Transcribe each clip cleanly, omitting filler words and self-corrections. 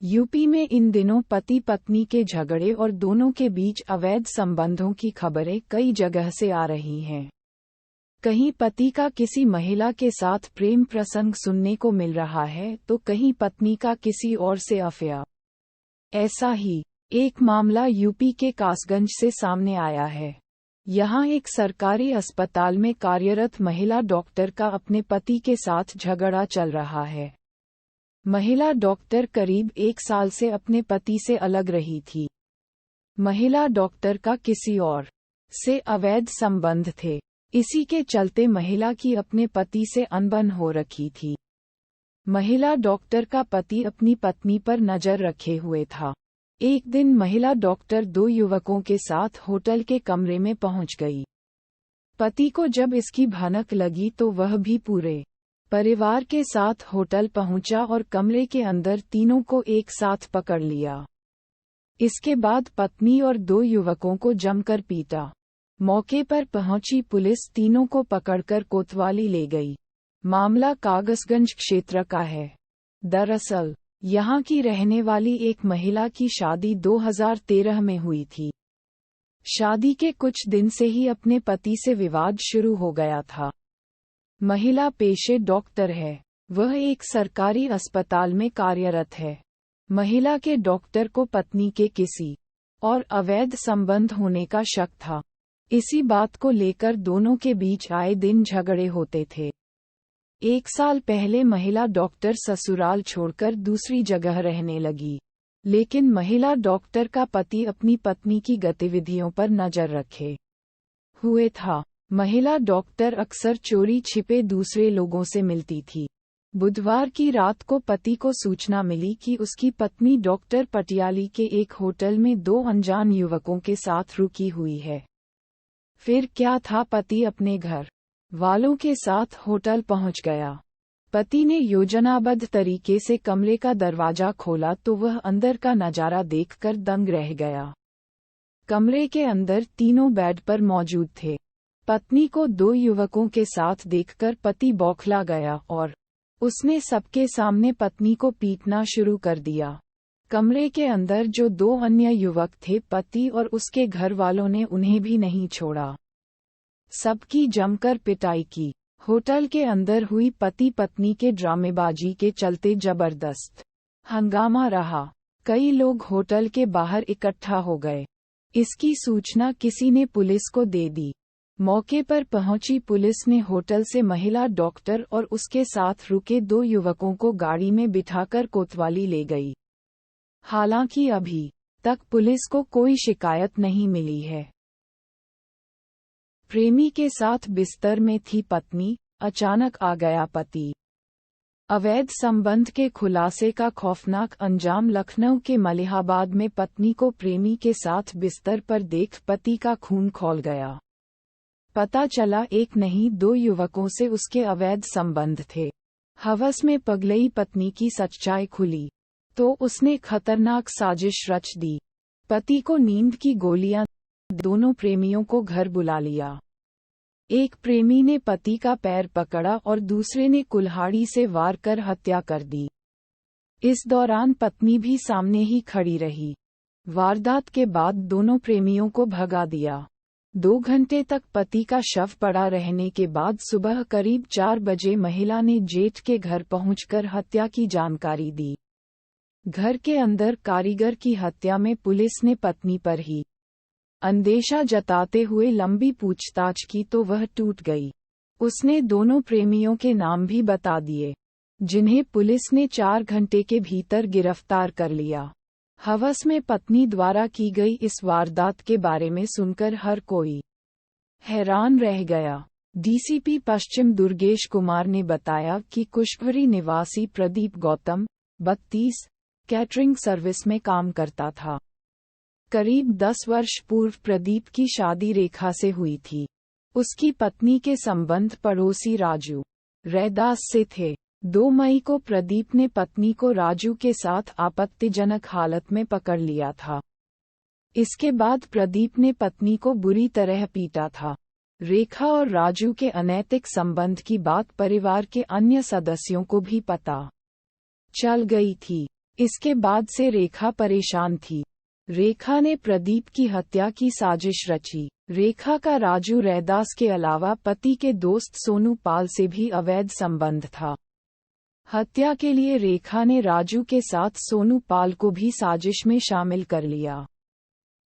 UP में इन दिनों पति पत्नी के झगड़े और दोनों के बीच अवैध संबंधों की खबरें कई जगह से आ रही हैं। कहीं पति का किसी महिला के साथ प्रेम प्रसंग सुनने को मिल रहा है तो कहीं पत्नी का किसी और से अफेयर। ऐसा ही एक मामला यूपी के कासगंज से सामने आया है। यहाँ एक सरकारी अस्पताल में कार्यरत महिला डॉक्टर का अपने पति के साथ झगड़ा चल रहा है। महिला डॉक्टर करीब 1 साल से अपने पति से अलग रही थी। महिला डॉक्टर का किसी और से अवैध संबंध थे। इसी के चलते महिला की अपने पति से अनबन हो रखी थी। महिला डॉक्टर का पति अपनी पत्नी पर नजर रखे हुए था। एक दिन महिला डॉक्टर 2 युवकों के साथ होटल के कमरे में पहुंच गई। पति को जब इसकी भनक लगी तो वह भी पूरे परिवार के साथ होटल पहुंचा और कमरे के अंदर तीनों को एक साथ पकड़ लिया। इसके बाद पत्नी और 2 युवकों को जमकर पीटा। मौके पर पहुंची पुलिस तीनों को पकड़कर कोतवाली ले गई। मामला कागसगंज क्षेत्र का है। दरअसल यहां की रहने वाली एक महिला की शादी 2013 में हुई थी। शादी के कुछ दिन से ही अपने पति से विवाद शुरू हो गया था। महिला पेशे डॉक्टर है। वह एक सरकारी अस्पताल में कार्यरत है। महिला के डॉक्टर को पत्नी के किसी और अवैध संबंध होने का शक था। इसी बात को लेकर दोनों के बीच आए दिन झगड़े होते थे। 1 साल पहले महिला डॉक्टर ससुराल छोड़कर दूसरी जगह रहने लगी, लेकिन महिला डॉक्टर का पति अपनी पत्नी की गतिविधियों पर नजर रखे हुए था। महिला डॉक्टर अक्सर चोरी छिपे दूसरे लोगों से मिलती थी। बुधवार की रात को पति को सूचना मिली कि उसकी पत्नी डॉक्टर पटियाली के एक होटल में 2 अनजान युवकों के साथ रुकी हुई है। फिर क्या था, पति अपने घर वालों के साथ होटल पहुंच गया। पति ने योजनाबद्ध तरीके से कमरे का दरवाजा खोला तो वह अंदर का नजारा देखकर दंग रह गया। कमरे के अंदर तीनों बेड पर मौजूद थे। पत्नी को 2 युवकों के साथ देखकर पति बौखला गया और उसने सबके सामने पत्नी को पीटना शुरू कर दिया। कमरे के अंदर जो 2 अन्य युवक थे, पति और उसके घर वालों ने उन्हें भी नहीं छोड़ा। सबकी जमकर पिटाई की। होटल के अंदर हुई पति पत्नी के ड्रामेबाजी के चलते जबरदस्त हंगामा रहा। कई लोग होटल के बाहर इकट्ठा हो गए। इसकी सूचना किसी ने पुलिस को दे दी। मौके पर पहुंची पुलिस ने होटल से महिला डॉक्टर और उसके साथ रुके 2 युवकों को गाड़ी में बिठाकर कोतवाली ले गई। हालांकि अभी तक पुलिस को कोई शिकायत नहीं मिली है। प्रेमी के साथ बिस्तर में थी पत्नी, अचानक आ गया पति। अवैध संबंध के खुलासे का खौफनाक अंजाम। लखनऊ के मलिहाबाद में पत्नी को प्रेमी के साथ बिस्तर पर देख पति का खून खौल गया। पता चला एक नहीं 2 युवकों से उसके अवैध संबंध थे। हवस में पगलई पत्नी की सच्चाई खुली तो उसने खतरनाक साजिश रच दी। पति को नींद की गोलियां दोनों प्रेमियों को घर बुला लिया। एक प्रेमी ने पति का पैर पकड़ा और दूसरे ने कुल्हाड़ी से वार कर हत्या कर दी। इस दौरान पत्नी भी सामने ही खड़ी रही। वारदात के बाद दोनों प्रेमियों को भगा दिया। 2 घंटे तक पति का शव पड़ा रहने के बाद सुबह करीब 4 बजे महिला ने जेठ के घर पहुंचकर हत्या की जानकारी दी। घर के अंदर कारीगर की हत्या में पुलिस ने पत्नी पर ही अंदेशा जताते हुए लंबी पूछताछ की तो वह टूट गई। उसने दोनों प्रेमियों के नाम भी बता दिए, जिन्हें पुलिस ने 4 घंटे के भीतर गिरफ्तार कर लिया। हवस में पत्नी द्वारा की गई इस वारदात के बारे में सुनकर हर कोई हैरान रह गया। डीसीपी पश्चिम दुर्गेश कुमार ने बताया कि कुशवरी निवासी प्रदीप गौतम, 32, कैटरिंग सर्विस में काम करता था। करीब 10 वर्ष पूर्व प्रदीप की शादी रेखा से हुई थी। उसकी पत्नी के संबंध पड़ोसी राजू रैदास से थे। 2 मई को प्रदीप ने पत्नी को राजू के साथ आपत्तिजनक हालत में पकड़ लिया था। इसके बाद प्रदीप ने पत्नी को बुरी तरह पीटा था। रेखा और राजू के अनैतिक संबंध की बात परिवार के अन्य सदस्यों को भी पता चल गई थी। इसके बाद से रेखा परेशान थी। रेखा ने प्रदीप की हत्या की साजिश रची। रेखा का राजू रैदास के अलावा पति के दोस्त सोनू पाल से भी अवैध संबंध था। हत्या के लिए रेखा ने राजू के साथ सोनू पाल को भी साजिश में शामिल कर लिया।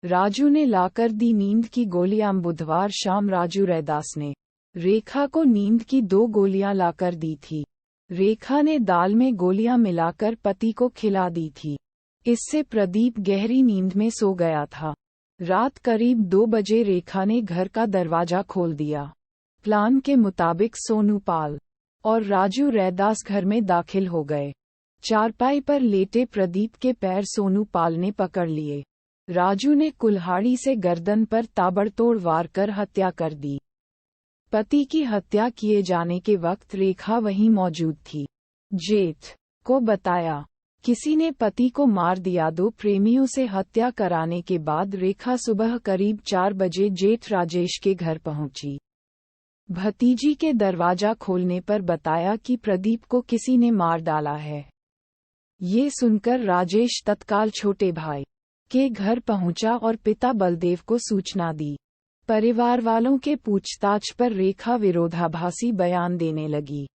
राजू ने लाकर दी नींद की गोलियां। बुधवार शाम राजू रैदास ने रेखा को नींद की 2 गोलियां लाकर दी थी। रेखा ने दाल में गोलियां मिलाकर पति को खिला दी थी। इससे प्रदीप गहरी नींद में सो गया था। रात करीब 2 बजे रेखा ने घर का दरवाजा खोल दिया। प्लान के मुताबिक सोनू पाल और राजू रैदास घर में दाखिल हो गए। चारपाई पर लेटे प्रदीप के पैर सोनू पाल ने पकड़ लिए। राजू ने कुल्हाड़ी से गर्दन पर ताबड़तोड़ वार कर हत्या कर दी। पति की हत्या किए जाने के वक्त रेखा वहीं मौजूद थी। जेठ को बताया, किसी ने पति को मार दिया। 2 प्रेमियों से हत्या कराने के बाद रेखा सुबह करीब 4 बजे जेठ राजेश के घर पहुंची। भतीजी के दरवाजा खोलने पर बताया कि प्रदीप को किसी ने मार डाला है। ये सुनकर राजेश तत्काल छोटे भाई के घर पहुंचा और पिता बलदेव को सूचना दी। परिवार वालों के पूछताछ पर रेखा विरोधाभासी बयान देने लगी।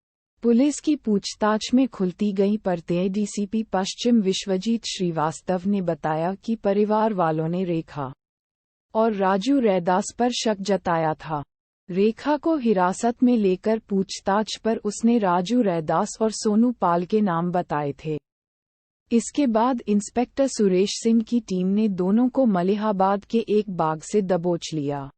पुलिस की पूछताछ में खुलती गई परतें। डीसीपी पश्चिम विश्वजीत श्रीवास्तव ने बताया कि परिवार वालों ने रेखा और राजू रैदास पर शक जताया था। रेखा को हिरासत में लेकर पूछताछ पर उसने राजू रैदास और सोनू पाल के नाम बताए थे। इसके बाद इंस्पेक्टर सुरेश सिंह की टीम ने दोनों को मलिहाबाद के एक बाग से दबोच लिया।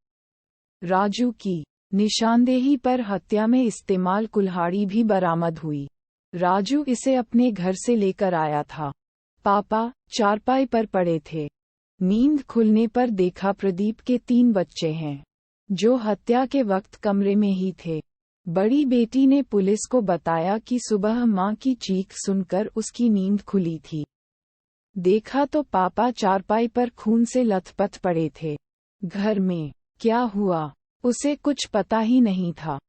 राजू की निशानदेही पर हत्या में इस्तेमाल कुल्हाड़ी भी बरामद हुई। राजू इसे अपने घर से लेकर आया था। पापा चारपाई पर पड़े थे। नींद खुलने पर देखा प्रदीप के 3 बच्चे हैं, जो हत्या के वक्त कमरे में ही थे। बड़ी बेटी ने पुलिस को बताया कि सुबह मां की चीख सुनकर उसकी नींद खुली थी। देखा तो पापा चारपाई पर खून से लथपथ पड़े थे। घर में क्या हुआ उसे कुछ पता ही नहीं था।